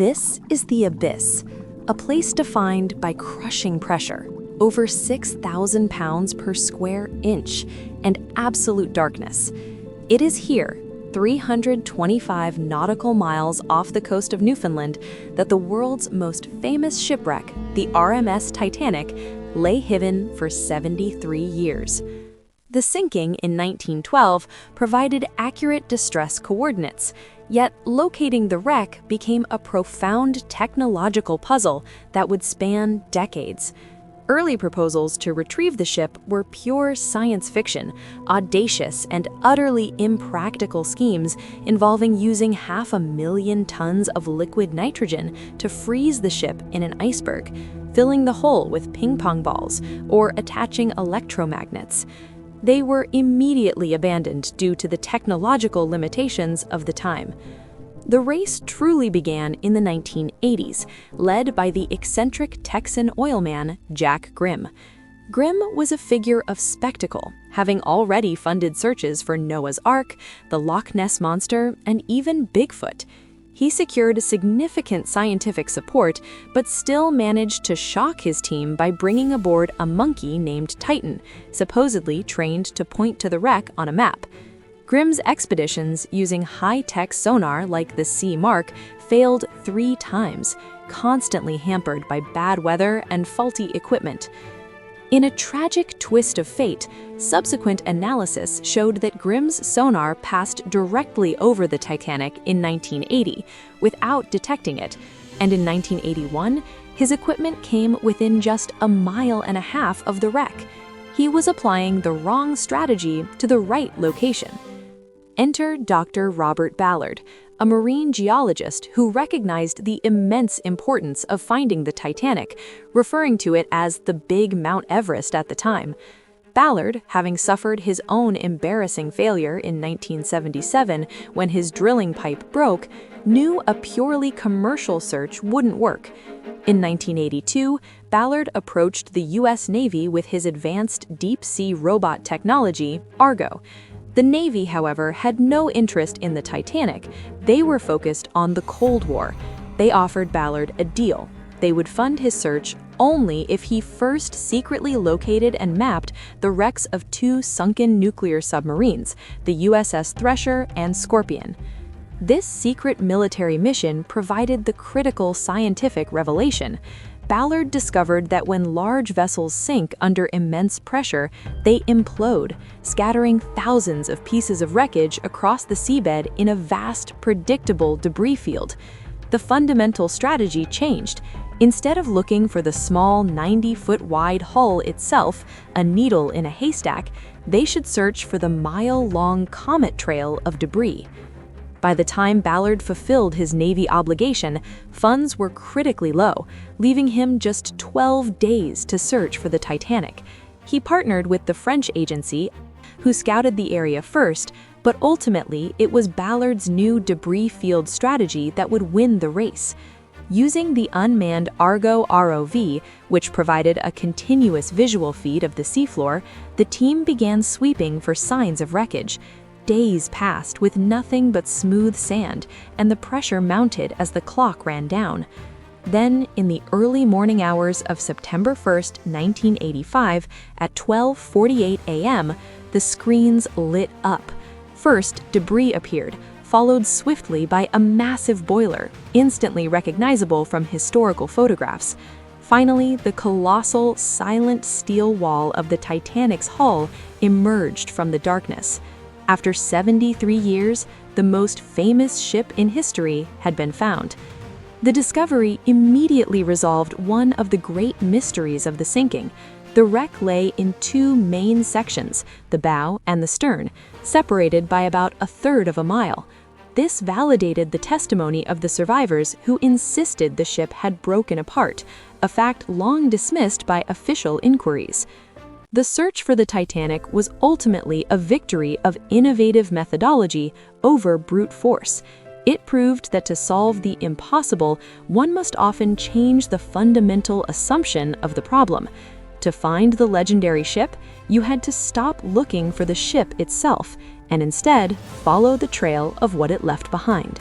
This is the abyss, a place defined by crushing pressure, over 6,000 pounds per square inch, and absolute darkness. It is here, 325 nautical miles off the coast of Newfoundland, that the world's most famous shipwreck, the RMS Titanic, lay hidden for 73 years. The sinking in 1912 provided accurate distress coordinates, yet locating the wreck became a profound technological puzzle that would span decades. Early proposals to retrieve the ship were pure science fiction, audacious and utterly impractical schemes involving using 500,000 tons of liquid nitrogen to freeze the ship in an iceberg, filling the hole with ping-pong balls, or attaching electromagnets. They were immediately abandoned due to the technological limitations of the time. The race truly began in the 1980s, led by the eccentric Texan oilman Jack Grimm. Grimm was a figure of spectacle, having already funded searches for Noah's Ark, the Loch Ness Monster, and even Bigfoot. He secured significant scientific support, but still managed to shock his team by bringing aboard a monkey named Titan, supposedly trained to point to the wreck on a map. Grimm's expeditions using high-tech sonar like the Sea Mark failed 3 times, constantly hampered by bad weather and faulty equipment. In a tragic twist of fate, subsequent analysis showed that Grimm's sonar passed directly over the Titanic in 1980 without detecting it, and in 1981, his equipment came within just 1.5 miles of the wreck. He was applying the wrong strategy to the right location. Enter Dr. Robert Ballard, a marine geologist who recognized the immense importance of finding the Titanic, referring to it as the Big Mount Everest at the time. Ballard, having suffered his own embarrassing failure in 1977 when his drilling pipe broke, knew a purely commercial search wouldn't work. In 1982, Ballard approached the U.S. Navy with his advanced deep-sea robot technology, Argo. The Navy, however, had no interest in the Titanic. They were focused on the Cold War. They offered Ballard a deal. They would fund his search only if he first secretly located and mapped the wrecks of 2 sunken nuclear submarines, the USS Thresher and Scorpion. This secret military mission provided the critical scientific revelation. Ballard discovered that when large vessels sink under immense pressure, they implode, scattering thousands of pieces of wreckage across the seabed in a vast, predictable debris field. The fundamental strategy changed. Instead of looking for the small 90-foot-wide hull itself, a needle in a haystack, they should search for the mile-long comet trail of debris. By the time Ballard fulfilled his Navy obligation, funds were critically low, leaving him just 12 days to search for the Titanic. He partnered with the French agency, who scouted the area first, but ultimately it was Ballard's new debris field strategy that would win the race. Using the unmanned Argo ROV, which provided a continuous visual feed of the seafloor, the team began sweeping for signs of wreckage. Days passed with nothing but smooth sand, and the pressure mounted as the clock ran down. Then, in the early morning hours of September 1st, 1985, at 12:48 a.m., the screens lit up. First, debris appeared, followed swiftly by a massive boiler, instantly recognizable from historical photographs. Finally, the colossal, silent steel wall of the Titanic's hull emerged from the darkness. After 73 years, the most famous ship in history had been found. The discovery immediately resolved one of the great mysteries of the sinking. The wreck lay in 2 main sections, the bow and the stern, separated by about 1/3 of a mile. This validated the testimony of the survivors who insisted the ship had broken apart, a fact long dismissed by official inquiries. The search for the Titanic was ultimately a victory of innovative methodology over brute force. It proved that to solve the impossible, one must often change the fundamental assumption of the problem. To find the legendary ship, you had to stop looking for the ship itself and instead follow the trail of what it left behind.